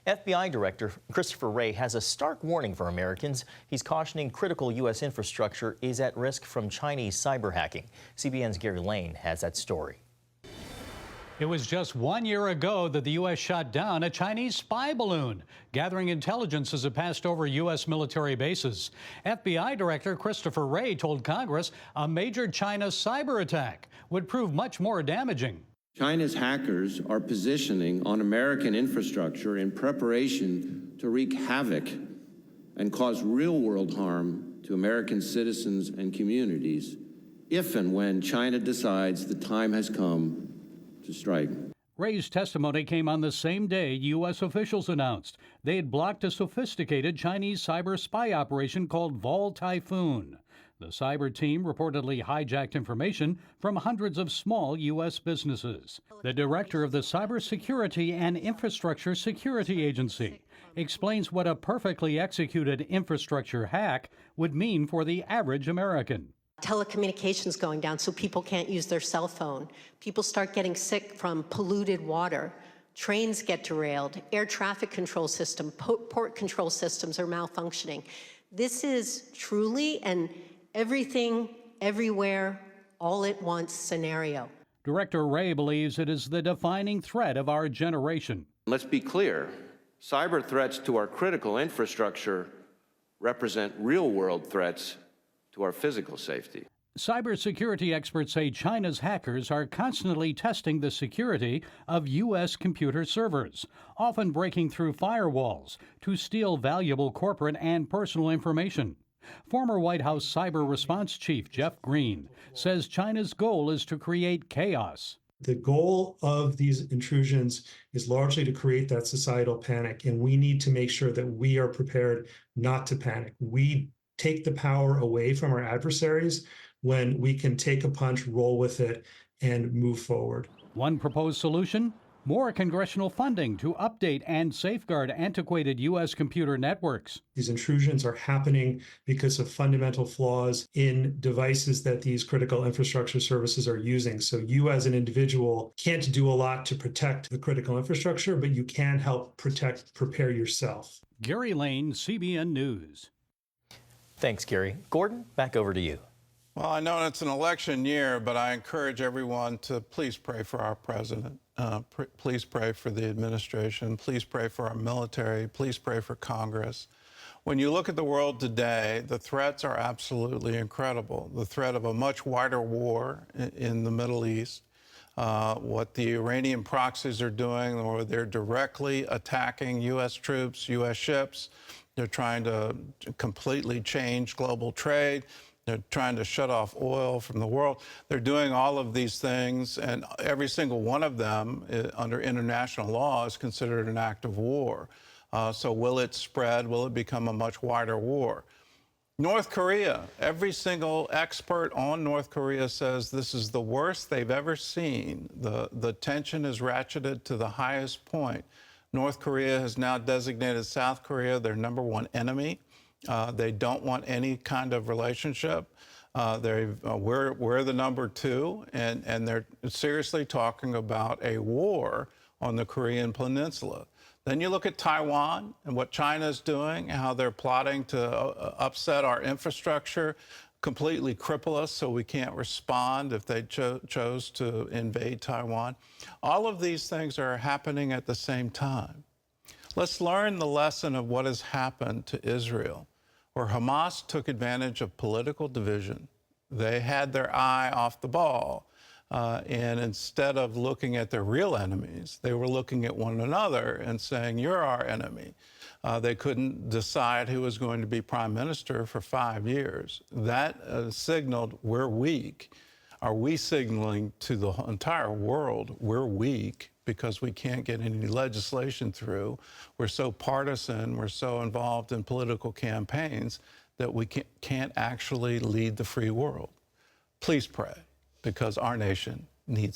FBI Director Christopher Wray has a stark warning for Americans. He's cautioning critical U.S. infrastructure is at risk from Chinese cyber hacking. CBN's Gary Lane has that story. It was just 1 year ago that the U.S. shot down a Chinese spy balloon, gathering intelligence as it passed over U.S. military bases. FBI Director Christopher Wray told Congress a major China cyber attack would prove much more damaging. China's hackers are positioning on American infrastructure in preparation to wreak havoc and cause real-world harm to American citizens and communities if and when China decides the time has come to strike. Wray's testimony came on the same day U.S. officials announced they had blocked a sophisticated Chinese cyber spy operation called Vol Typhoon. The cyber team reportedly hijacked information from hundreds of small U.S. businesses. The director of the Cybersecurity and Infrastructure Security Agency explains what a perfectly executed infrastructure hack would mean for the average American. Telecommunications going down so people can't use their cell phone. People start getting sick from polluted water. Trains get derailed. Air traffic control system, port control systems are malfunctioning. This is truly an everything, everywhere, all at once scenario. Director Wray believes it is the defining threat of our generation. Let's be clear, cyber threats to our critical infrastructure represent real-world threats to our physical safety. Cybersecurity experts say China's hackers are constantly testing the security of U.S. computer servers, often breaking through firewalls to steal valuable corporate and personal information. Former White House Cyber Response Chief Jeff Green says China's goal is to create chaos. The goal of these intrusions is largely to create that societal panic, and we need to make sure that we are prepared not to panic. We take the power away from our adversaries when we can take a punch, roll with it, and move forward. One proposed solution? More congressional funding to update and safeguard antiquated U.S. computer networks. These intrusions are happening because of fundamental flaws in devices that these critical infrastructure services are using. So you as an individual can't do a lot to protect the critical infrastructure, but you can help prepare yourself. Gary Lane, CBN News. Thanks, Gary. Gordon, back over to you. Well, I know it's an election year, but I encourage everyone to please pray for our president. Please pray for the administration. Please pray for our military. Please pray for Congress. When you look at the world today, the threats are absolutely incredible. The threat of a much wider war in the Middle East, what the Iranian proxies are doing, where they're directly attacking U.S. troops, U.S. ships. They're trying to completely change global trade. They're trying to shut off oil from the world. They're doing all of these things, and every single one of them, under international law, is considered an act of war. So will it spread? Will it become a much wider war? North Korea, every single expert on North Korea says this is the worst they've ever seen. The tension is ratcheted to the highest point. North Korea has now designated South Korea their #1 enemy. They don't want any kind of relationship. We're the #2, and they're seriously talking about a war on the Korean Peninsula. Then you look at Taiwan and what China's doing, how they're plotting to upset our infrastructure, completely cripple us so we can't respond if they chose to invade Taiwan. All of these things are happening at the same time. Let's learn the lesson of what has happened to Israel, where Hamas took advantage of political division. They had their eye off the ball, and instead of looking at their real enemies, they were looking at one another and saying, you're our enemy. They couldn't decide who was going to be prime minister for 5 years. That signaled we're weak. Are we signaling to the entire world we're weak because we can't get any legislation through? We're so partisan, we're so involved in political campaigns that we can't actually lead the free world. Please pray, because our nation needs it.